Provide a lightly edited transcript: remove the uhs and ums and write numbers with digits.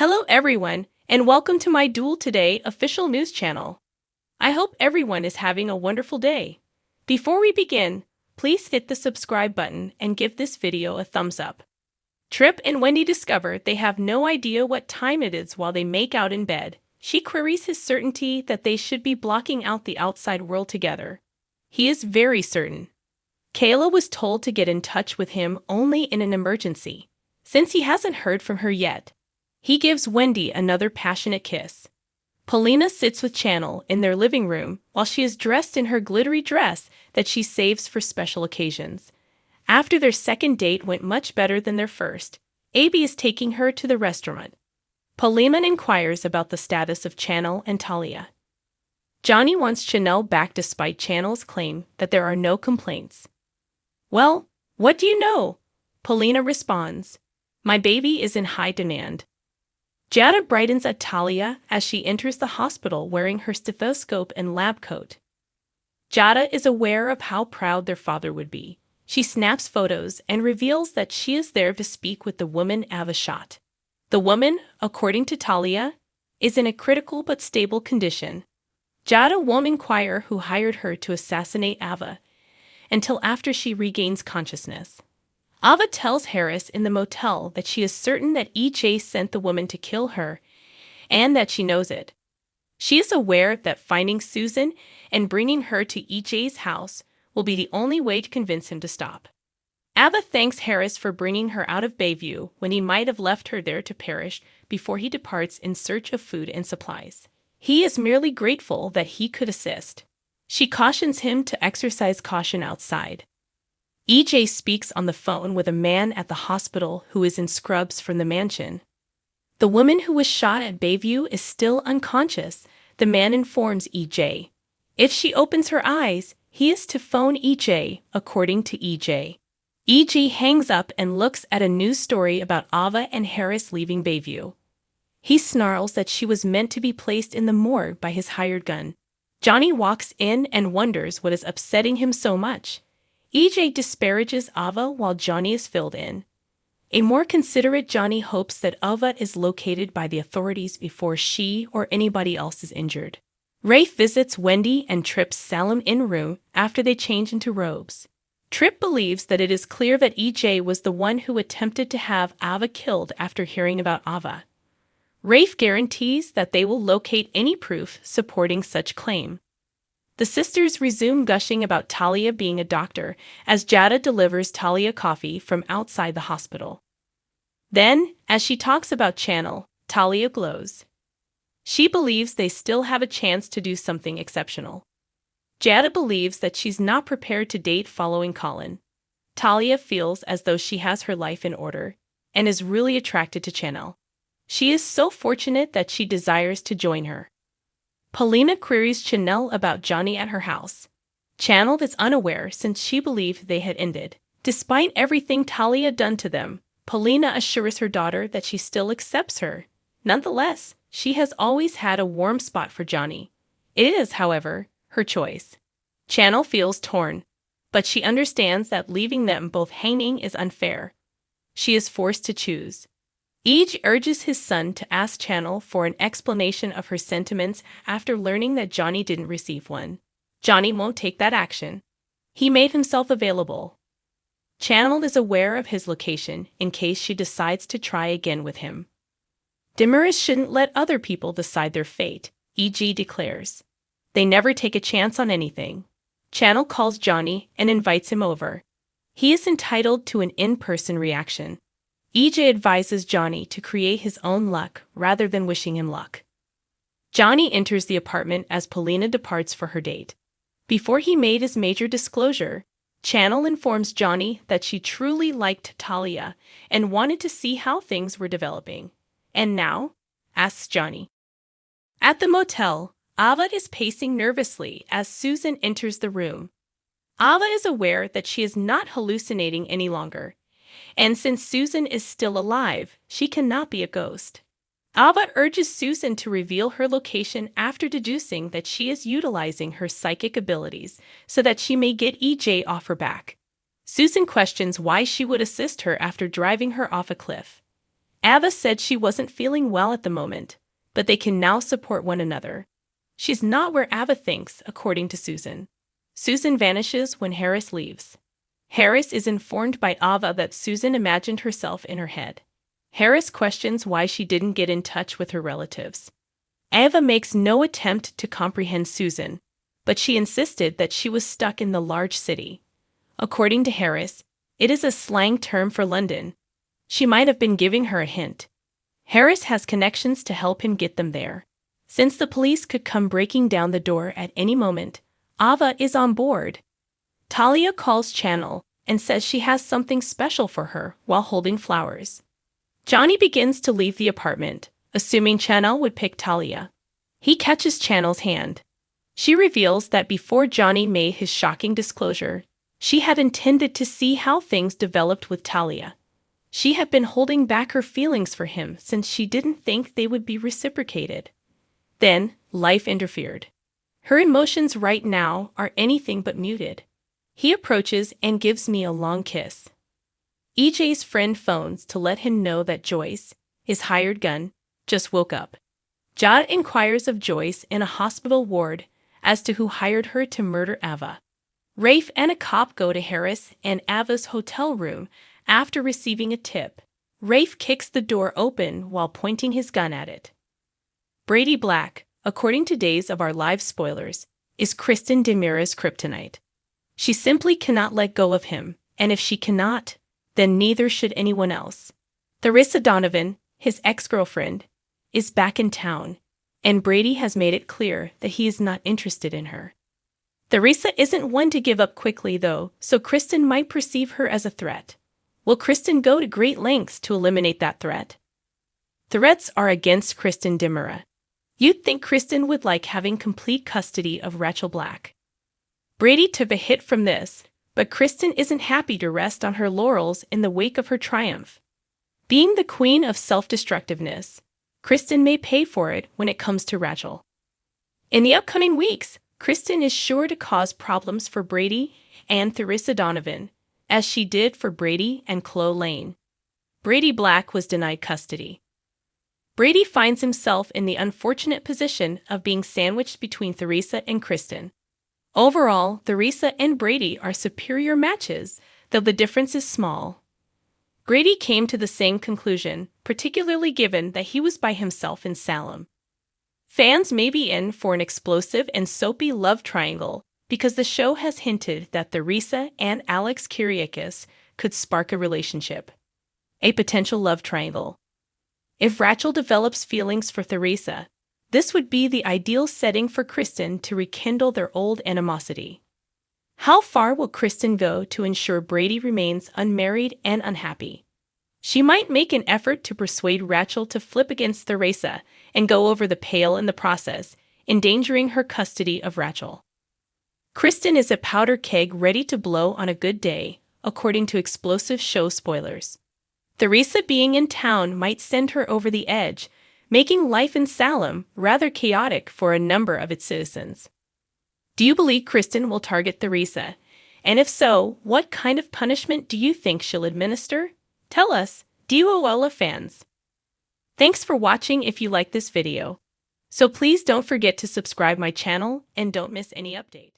Hello everyone, and welcome to my Duel Today official news channel. I hope everyone is having a wonderful day. Before we begin, please hit the subscribe button and give this video a thumbs up. Trip and Wendy discover they have no idea what time it is while they make out in bed. She queries his certainty that they should be blocking out the outside world together. He is very certain. Kayla was told to get in touch with him only in an emergency, since he hasn't heard from her yet. He gives Wendy another passionate kiss. Polina sits with Channel in their living room while she is dressed in her glittery dress that she saves for special occasions. After their second date went much better than their first, Abby is taking her to the restaurant. Polina inquires about the status of Channel and Talia. Johnny wants Chanel back despite Channel's claim that there are no complaints. "Well, what do you know?" Polina responds. "My baby is in high demand." Jada brightens at Talia as she enters the hospital wearing her stethoscope and lab coat. Jada is aware of how proud their father would be. She snaps photos and reveals that she is there to speak with the woman Ava shot. The woman, according to Talia, is in a critical but stable condition. Jada won't inquire who hired her to assassinate Ava until after she regains consciousness. Ava tells Harris in the motel that she is certain that EJ sent the woman to kill her and that she knows it. She is aware that finding Susan and bringing her to EJ's house will be the only way to convince him to stop. Ava thanks Harris for bringing her out of Bayview when he might have left her there to perish before he departs in search of food and supplies. He is merely grateful that he could assist. She cautions him to exercise caution outside. EJ speaks on the phone with a man at the hospital who is in scrubs from the mansion. The woman who was shot at Bayview is still unconscious, the man informs EJ. If she opens her eyes, he is to phone EJ, according to EJ. EJ hangs up and looks at a news story about Ava and Harris leaving Bayview. He snarls that she was meant to be placed in the morgue by his hired gun. Johnny walks in and wonders what is upsetting him so much. EJ disparages Ava while Johnny is filled in. A more considerate Johnny hopes that Ava is located by the authorities before she or anybody else is injured. Rafe visits Wendy and Tripp's Salem Inn room after they change into robes. Tripp believes that it is clear that EJ was the one who attempted to have Ava killed after hearing about Ava. Rafe guarantees that they will locate any proof supporting such claim. The sisters resume gushing about Talia being a doctor as Jada delivers Talia coffee from outside the hospital. Then, as she talks about Channel, Talia glows. She believes they still have a chance to do something exceptional. Jada believes that she's not prepared to date following Colin. Talia feels as though she has her life in order and is really attracted to Channel. She is so fortunate that she desires to join her. Polina queries Chanel about Johnny at her house. Channel is unaware since she believed they had ended. Despite everything Talia done to them, Polina assures her daughter that she still accepts her. Nonetheless, she has always had a warm spot for Johnny. It is, however, her choice. Channel feels torn, but she understands that leaving them both hanging is unfair. She is forced to choose. EJ urges his son to ask Channel for an explanation of her sentiments after learning that Johnny didn't receive one. Johnny won't take that action. He made himself available. Channel is aware of his location in case she decides to try again with him. Demaris shouldn't let other people decide their fate, EJ declares. They never take a chance on anything. Channel calls Johnny and invites him over. He is entitled to an in-person reaction. EJ advises Johnny to create his own luck rather than wishing him luck. Johnny enters the apartment as Polina departs for her date. Before he made his major disclosure, Channel informs Johnny that she truly liked Talia and wanted to see how things were developing. "And now?" asks Johnny. At the motel, Ava is pacing nervously as Susan enters the room. Ava is aware that she is not hallucinating any longer. And since Susan is still alive, she cannot be a ghost. Ava urges Susan to reveal her location after deducing that she is utilizing her psychic abilities so that she may get EJ off her back. Susan questions why she would assist her after driving her off a cliff. Ava said she wasn't feeling well at the moment, but they can now support one another. She's not where Ava thinks, according to Susan. Susan vanishes when Harris leaves. Harris is informed by Ava that Susan imagined herself in her head. Harris questions why she didn't get in touch with her relatives. Ava makes no attempt to comprehend Susan, but she insisted that she was stuck in the large city. According to Harris, it is a slang term for London. She might have been giving her a hint. Harris has connections to help him get them there. Since the police could come breaking down the door at any moment, Ava is on board. Talia calls Channel and says she has something special for her while holding flowers. Johnny begins to leave the apartment, assuming Channel would pick Talia. He catches Channel's hand. She reveals that before Johnny made his shocking disclosure, she had intended to see how things developed with Talia. She had been holding back her feelings for him since she didn't think they would be reciprocated. Then, life interfered. Her emotions right now are anything but muted. He approaches and gives me a long kiss. EJ's friend phones to let him know that Joyce, his hired gun, just woke up. Jad inquires of Joyce in a hospital ward as to who hired her to murder Ava. Rafe and a cop go to Harris and Ava's hotel room after receiving a tip. Rafe kicks the door open while pointing his gun at it. Brady Black, according to Days of Our Lives spoilers, is Kristen DiMera's kryptonite. She simply cannot let go of him, and if she cannot, then neither should anyone else. Theresa Donovan, his ex-girlfriend, is back in town, and Brady has made it clear that he is not interested in her. Theresa isn't one to give up quickly, though, so Kristen might perceive her as a threat. Will Kristen go to great lengths to eliminate that threat? Threats are against Kristen DiMera. You'd think Kristen would like having complete custody of Rachel Black. Brady took a hit from this, but Kristen isn't happy to rest on her laurels in the wake of her triumph. Being the queen of self-destructiveness, Kristen may pay for it when it comes to Rachel. In the upcoming weeks, Kristen is sure to cause problems for Brady and Theresa Donovan, as she did for Brady and Chloe Lane. Brady Black was denied custody. Brady finds himself in the unfortunate position of being sandwiched between Theresa and Kristen. Overall, Theresa and Brady are superior matches, though the difference is small. Brady came to the same conclusion, particularly given that he was by himself in Salem. Fans may be in for an explosive and soapy love triangle because the show has hinted that Theresa and Alex Kyriakis could spark a relationship. A potential love triangle. If Rachel develops feelings for Theresa, this would be the ideal setting for Kristen to rekindle their old animosity. How far will Kristen go to ensure Brady remains unmarried and unhappy? She might make an effort to persuade Rachel to flip against Theresa and go over the pale in the process, endangering her custody of Rachel. Kristen is a powder keg ready to blow on a good day, according to explosive show spoilers. Theresa being in town might send her over the edge, making life in Salem rather chaotic for a number of its citizens. Do you believe Kristen will target Theresa? And if so, what kind of punishment do you think she'll administer? Tell us, DOLA fans. Thanks for watching if you like this video. So please don't forget to subscribe my channel and don't miss any update.